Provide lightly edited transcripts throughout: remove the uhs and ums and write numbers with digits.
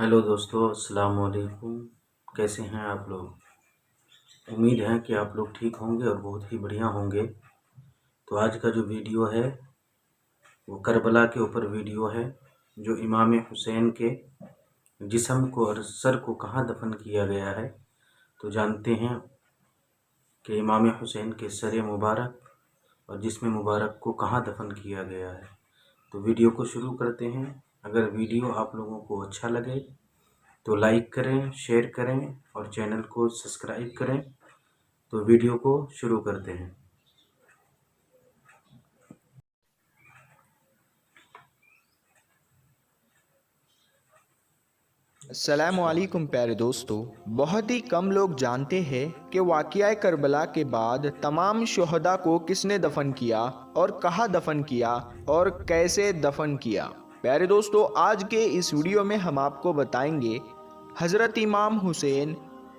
Hello दोस्तों, अस्सलाम वालेकुम। कैसे हैं आप लोग? उम्मीद है कि आप लोग ठीक होंगे और बहुत ही बढ़िया होंगे। तो आज का जो वीडियो है वो करबला के ऊपर वीडियो है, जो इमाम हुसैन के जिस्म को और सर को कहाँ दफन किया गया है। तो जानते हैं कि इमाम हुसैन के सर मुबारक और जिस्म मुबारक को कहाँ दफन किया गया है। तो वीडियो को शुरू करते हैं। अगर वीडियो आप लोगों को अच्छा लगे तो लाइक करें, शेयर करें और चैनल को सब्सक्राइब करें। तो वीडियो को शुरू करते हैं। अस्सलामुअलैकुम प्यारे दोस्तों। बहुत ही कम लोग जानते हैं कि वाक़या करबला के बाद तमाम शुहदा को किसने दफन किया और कहाँ दफन किया और कैसे दफन किया। प्यारे दोस्तों, आज के इस वीडियो में हम आपको बताएंगे हज़रत इमाम हुसैन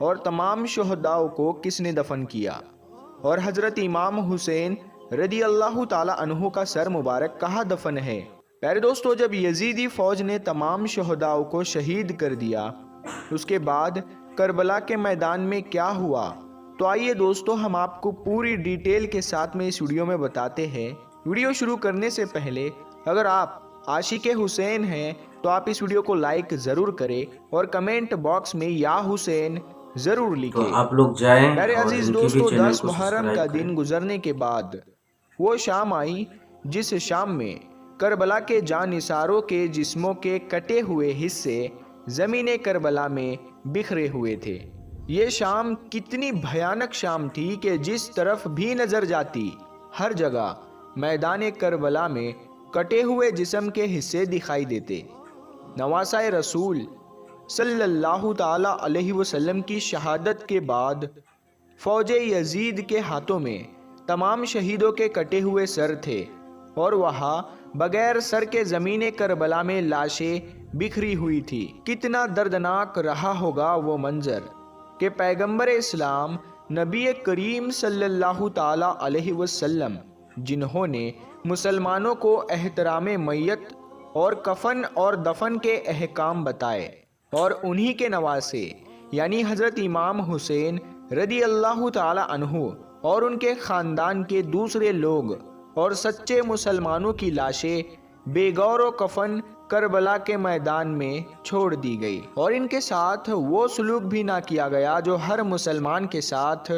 और तमाम शुहदाओं को किसने दफन किया और हज़रत इमाम हुसैन रदी अल्लाह ताला अन्हु का सर मुबारक कहाँ दफन है। प्यारे दोस्तों, जब यजीदी फ़ौज ने तमाम शहदाओं को शहीद कर दिया, उसके बाद करबला के मैदान में क्या हुआ, तो आइए दोस्तों हम आपको पूरी डिटेल के साथ में इस वीडियो में बताते हैं। वीडियो शुरू करने से पहले अगर आप आशिक हुसैन हैं तो आप इस वीडियो को लाइक ज़रूर करें और कमेंट बॉक्स में या हुसैन ज़रूर तो लिखें। आप लोग जाएं मेरे और अजीज़ इनके भी दोस्तों, चैनल 10 को मुहर्रम का सब्सक्राइब दिन करें। गुजरने के बाद वो शाम आई जिस शाम में करबला के जानिसारों के जिस्मों के कटे हुए हिस्से ज़मीन करबला में बिखरे हुए थे। ये शाम कितनी भयानक शाम थी कि जिस तरफ भी नज़र जाती हर जगह मैदान करबला में कटे हुए जिस्म के हिस्से दिखाई देते। नवासाए रसूल सल्लल्लाहु ताला अलैहि वसल्लम की शहादत के बाद फ़ौज यजीद के हाथों में तमाम शहीदों के कटे हुए सर थे और वहाँ बगैर सर के ज़मीन करबला में लाशें बिखरी हुई थी। कितना दर्दनाक रहा होगा वो मंजर कि पैगंबर इस्लाम नबी करीम सल्लल्लाहु ताला अलैहि वसल्लम, जिन्होंने मुसलमानों को एहतराम मैयत और कफन और दफन के अहकाम बताए, और उन्हीं के नवासे यानी हज़रत इमाम हुसैन रदी अल्लाह ताला अन्हु और उनके ख़ानदान के दूसरे लोग और सच्चे मुसलमानों की लाशें बेगौर कफन करबला के मैदान में छोड़ दी गई, और इनके साथ वो सलूक भी ना किया गया जो हर मुसलमान के साथ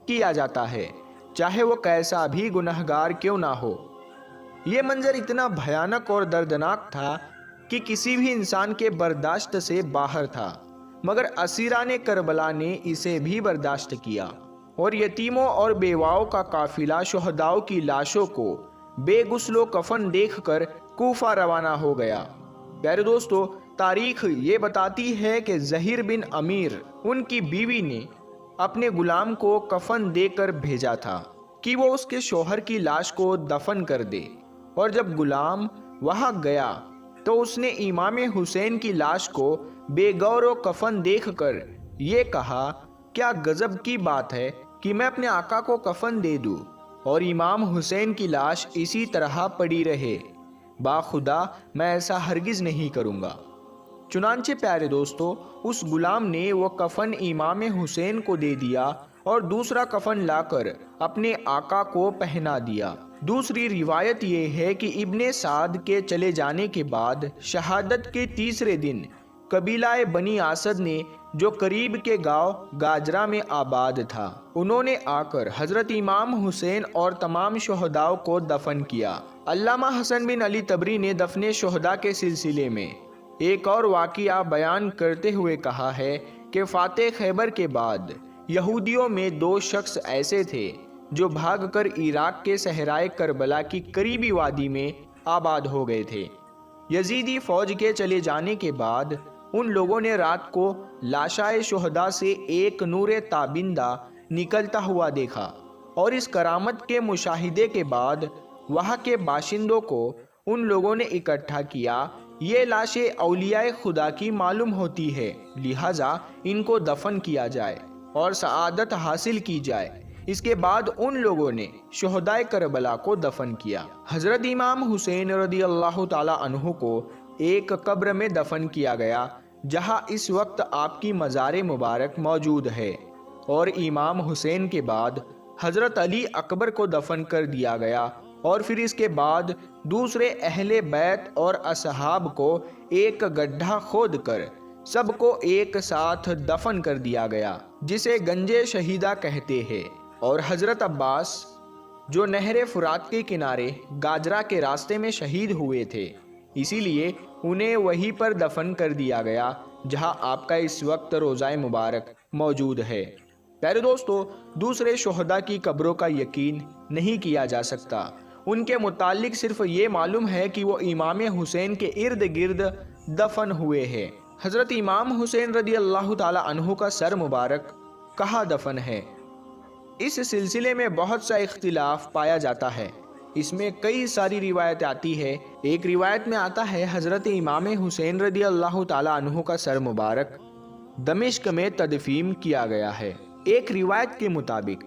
किया जाता है, चाहे वो कैसा भी गुनहगार क्यों ना हो। ये मंजर इतना भयानक और दर्दनाक था कि किसी भी इंसान के बर्दाश्त से बाहर था, मगर असीरान करबला ने इसे भी बर्दाश्त किया और यतीमों और बेवाओं का काफिला शुहदाओं की लाशों को बेगुस्लो कफन देखकर कूफा रवाना हो गया। प्यारे दोस्तों, तारीख ये बताती है कि ज़हीर बिन अमीर, उनकी बीवी ने अपने गुलाम को कफन देकर भेजा था कि वो उसके शोहर की लाश को दफन कर दे, और जब गुलाम वहां गया तो उसने इमाम हुसैन की लाश को बेगौर कफन देखकर ये कहा, क्या गजब की बात है कि मैं अपने आका को कफन दे दूं और इमाम हुसैन की लाश इसी तरह पड़ी रहे। बाखुदा मैं ऐसा हरगिज़ नहीं करूँगा। चुनांचे प्यारे दोस्तों, उस गुलाम ने वो कफन इमाम हुसैन को दे दिया और दूसरा कफन लाकर अपने आका को पहना दिया। दूसरी रिवायत ये है कि इब्ने साद के चले जाने के बाद शहादत के तीसरे दिन कबीलाए बनी आसद ने, जो करीब के गांव गाजरा में आबाद था, उन्होंने आकर हजरत इमाम हुसैन और तमाम शहदाओं को दफन किया। अल्लामा हसन बिन अली तबरी ने दफने शहदा के सिलसिले में एक और वाक़िया बयान करते हुए कहा है कि फ़ाते खैबर के बाद यहूदियों में दो शख्स ऐसे थे जो भागकर इराक के सहराए करबला की करीबी वादी में आबाद हो गए थे। यजीदी फ़ौज के चले जाने के बाद उन लोगों ने रात को लाशाए शुहदा से एक नूर ताबिंदा निकलता हुआ देखा, और इस करामत के मुशाहिदे के बाद वहाँ के बाशिंदों को उन लोगों ने इकट्ठा किया। ये लाशें औलियाए खुदा की मालूम होती है, लिहाजा इनको दफन किया जाए और सआदत हासिल की जाए। इसके बाद उन लोगों ने शुहदाए करबला को दफन किया। हजरत इमाम हुसैन रदी अल्लाह ताला अन्हु को एक कब्र में दफन किया गया जहां इस वक्त आपकी मज़ार मुबारक मौजूद है। और इमाम हुसैन के बाद हज़रत अली अकबर को दफन कर दिया गया और फिर इसके बाद दूसरे अहले बैत और असहाब को एक गड्ढा खोद कर सबको एक साथ दफन कर दिया गया, जिसे गंजे शहीदा कहते हैं। और हज़रत अब्बास जो नहर फुरात के किनारे गाजरा के रास्ते में शहीद हुए थे, इसीलिए उन्हें वहीं पर दफन कर दिया गया जहां आपका इस वक्त रोज़ा मुबारक मौजूद है। प्यारे दोस्तों, दूसरे शोहदा की कब्रों का यकीन नहीं किया जा सकता। उनके मुतालिक सिर्फ ये मालूम है कि वो इमाम हुसैन के इर्द गिर्द दफन हुए हैं। हज़रत इमाम हुसैन रदी अल्लाह ताला अन्हु का सर मुबारक कहाँ दफन है, इस सिलसिले में बहुत सा इख्तिलाफ पाया जाता है। इसमें कई सारी रिवायत आती है। एक रिवायत में आता है हज़रत इमाम हुसैन रदी अल्लाह ताला अन्हु का सर मुबारक दमिश्क में तदफीन किया गया है। एक रिवायत के मुताबिक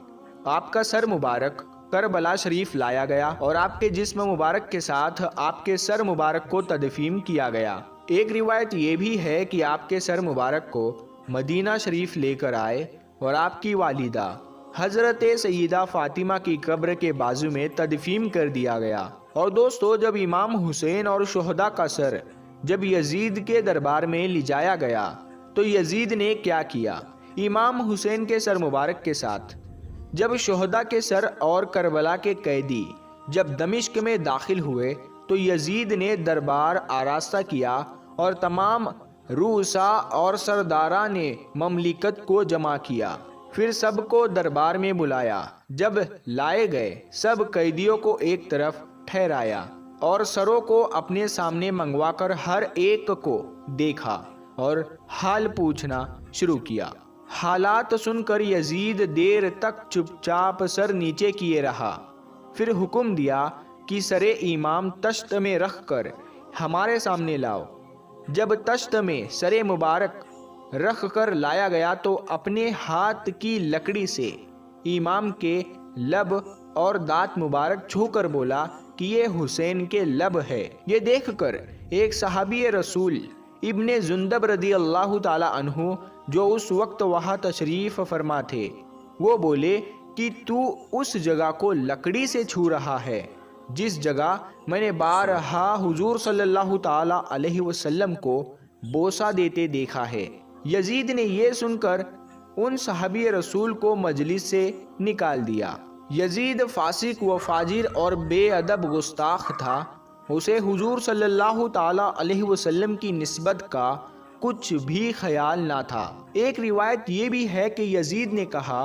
आपका सर मुबारक करबला शरीफ लाया गया और आपके जिस्म मुबारक के साथ आपके सर मुबारक को तदफीन किया गया। एक रिवायत ये भी है कि आपके सर मुबारक को मदीना शरीफ लेकर आए और आपकी वालिदा हज़रत सैयदा फ़ातिमा की कब्र के बाजू में तदफीन कर दिया गया। और दोस्तों, जब इमाम हुसैन और शोहदा का सर जब यजीद के दरबार में ले जाया गया तो यजीद ने क्या किया, इमाम हुसैन के सर मुबारक के साथ जब शोहदा के सर और करबला के कैदी जब दमिश्क में दाखिल हुए तो यजीद ने दरबार आरास्ता किया और तमाम रूसा और सरदारा ने ममलिकत को जमा किया। फिर सबको दरबार में बुलाया। जब लाए गए सब कैदियों को एक तरफ ठहराया और सरों को अपने सामने मंगवाकर हर एक को देखा और हाल पूछना शुरू किया। हालात सुनकर यजीद देर तक चुपचाप सर नीचे किए रहा। फिर हुक्म दिया कि सरे इमाम तश्त में रख कर हमारे सामने लाओ। जब तश्त में सरे मुबारक रख कर लाया गया तो अपने हाथ की लकड़ी से इमाम के लब और दांत मुबारक छूकर बोला कि ये हुसैन के लब है। ये देखकर एक सहाबी रसूल इब्ने जुंदब रदी अल्लाह ताला अन्हु जो उस वक्त वहाँ तशरीफ फरमा थे, वो बोले कि तू उस जगह को लकड़ी से छू रहा है जिस जगह मैंने बारहा हुजूर सल्लल्लाहु ताला अलैहि वसल्लम को बोसा देते देखा है। यजीद ने यह सुनकर उन सहाबी रसूल को मजलिस से निकाल दिया। यजीद फासिक व फाजिर और बेअदब गुस्ताख था। उसे हुजूर सल्लल्लाहु ताला अलैहि वसल्लम की निस्बत का कुछ भी ख्याल ना था। एक रिवायत ये भी है कि यजीद ने कहा,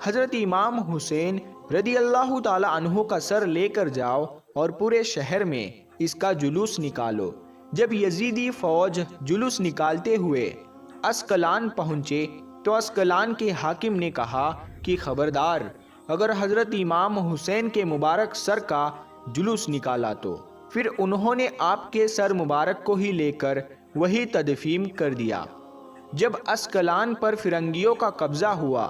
हज़रत इमाम हुसैन रदी अल्लाह ताला अन्हु का सर लेकर जाओ और पूरे शहर में इसका जुलूस निकालो। जब यजीदी फौज जुलूस निकालते हुए अस्कलान पहुँचे तो अस्कलान के हाकिम ने कहा कि खबरदार, अगर हज़रत इमाम हुसैन के मुबारक सर का जुलूस निकाला तो। फिर उन्होंने आपके सर मुबारक को ही लेकर वही तदफीन कर दिया। जब अस्कलान पर फिरंगियों का कब्ज़ा हुआ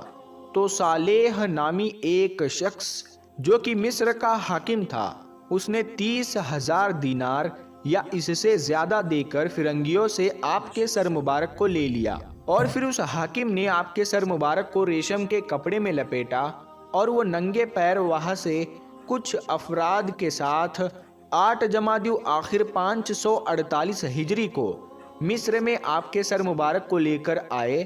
तो सालेह नामी एक शख्स जो कि मिस्र का हाकिम था, उसने 30,000 दीनार या इससे ज़्यादा देकर फिरंगियों से आपके सर मुबारक को ले लिया और फिर उस हाकिम ने आपके सर मुबारक को रेशम के कपड़े में लपेटा और वो नंगे पैर वहाँ से कुछ अफराद के साथ 8 जमादी आखिर 548 हिजरी को मिस्र में आपके सर मुबारक को लेकर आए।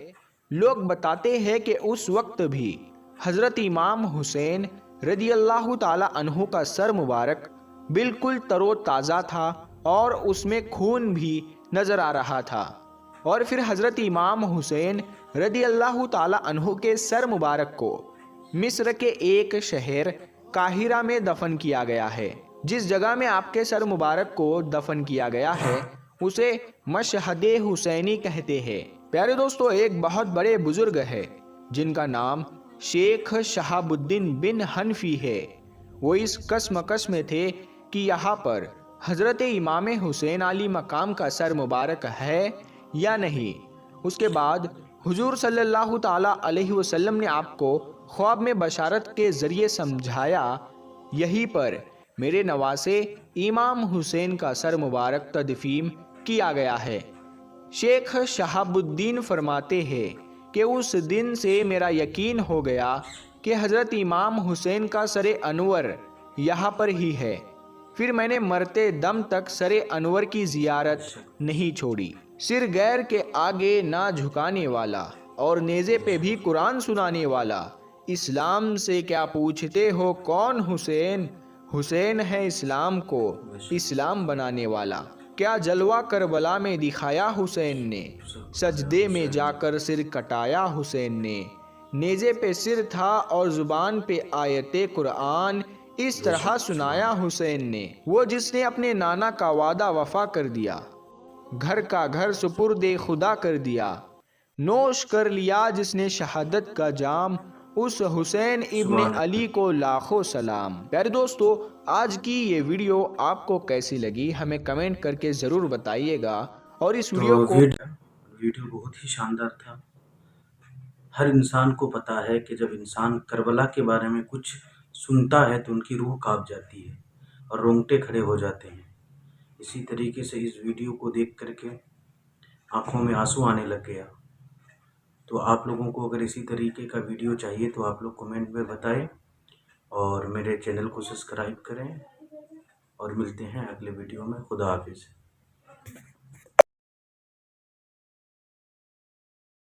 लोग बताते हैं कि उस वक्त भी हज़रत इमाम हुसैन रदी अल्लाह ताला अन्हु का सर मुबारक बिल्कुल तरोताज़ा था और उसमें खून भी नज़र आ रहा था। और फिर हज़रत इमाम हुसैन रदी अल्लाह ताला अन्हु के सर मुबारक को मिस्र के एक शहर काहिरा में दफन किया गया है। जिस जगह में आपके सर मुबारक को दफन किया गया है उसे मशहदे हुसैनी कहते हैं। प्यारे दोस्तों, एक बहुत बड़े बुजुर्ग है जिनका नाम शेख शहाबुद्दीन बिन हनफी है। वो इस कसमकस में थे कि यहाँ पर हज़रत इमाम हुसैन अली मकाम का सर मुबारक है या नहीं। उसके बाद हुजूर सल्लल्लाहु ताला अलैहि वसल्लम ने आपको ख्वाब में बशारत के ज़रिए समझाया, यहीं पर मेरे नवासे इमाम हुसैन का सर मुबारक तदफीन किया गया है। शेख शहाबुद्दीन फरमाते हैं कि उस दिन से मेरा यकीन हो गया कि हज़रत इमाम हुसैन का सरे अनवर यहाँ पर ही है। फिर मैंने मरते दम तक सरे अनवर की जियारत नहीं छोड़ी। सिर गैर के आगे ना झुकाने वाला और नेज़े पे भी कुरान सुनाने वाला, इस्लाम से क्या पूछते हो कौन हुसैन? हुसैन है इस्लाम को इस्लाम बनाने वाला। क्या जलवा करबला में दिखाया हुसैन ने, सजदे में जाकर सिर कटाया हुसैन ने। नेज़े पे सिर था और ज़ुबान पे आयते कुरान, इस तरह सुनाया हुसैन ने। वो जिसने अपने नाना का वादा वफा कर दिया, घर का घर सुपुर्दे खुदा कर दिया। नोश कर लिया जिसने शहादत का जाम, उस हुसैन इब्ने अली को लाखों सलाम। प्यारे दोस्तों, आज की ये वीडियो आपको कैसी लगी हमें कमेंट करके ज़रूर बताइएगा। और इस वीडियो को वीडियो बहुत ही शानदार था। हर इंसान को पता है कि जब इंसान करबला के बारे में कुछ सुनता है तो उनकी रूह कांप जाती है और रोंगटे खड़े हो जाते हैं। इसी तरीके से इस वीडियो को देख करके आंखों में आंसू आने लग गया। तो आप लोगों को अगर इसी तरीके का वीडियो चाहिए तो आप लोग कमेंट में बताएं और मेरे चैनल को सब्सक्राइब करें। और मिलते हैं अगले वीडियो में। खुदा हाफिज़।